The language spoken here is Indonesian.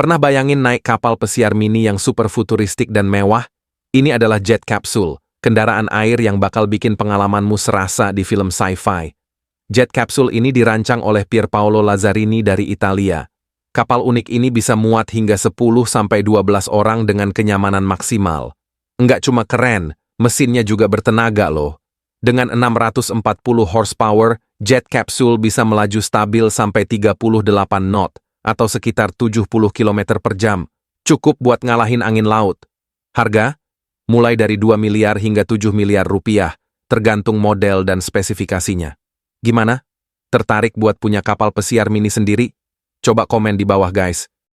Pernah bayangin naik kapal pesiar mini yang super futuristik dan mewah? Ini adalah jet capsule, kendaraan air yang bakal bikin pengalamanmu serasa di film sci-fi. Jet capsule ini dirancang oleh Pierpaolo Lazzarini dari Italia. Kapal unik ini bisa muat hingga 10-12 orang dengan kenyamanan maksimal. Enggak cuma keren, mesinnya juga bertenaga loh. Dengan 640 horsepower, jet capsule bisa melaju stabil sampai 38 knot, atau sekitar 70 km per jam. Cukup buat ngalahin angin laut. Harga? Mulai dari 2 miliar hingga 7 miliar rupiah, tergantung model dan spesifikasinya. Gimana? Tertarik buat punya kapal pesiar mini sendiri? Coba komen di bawah guys.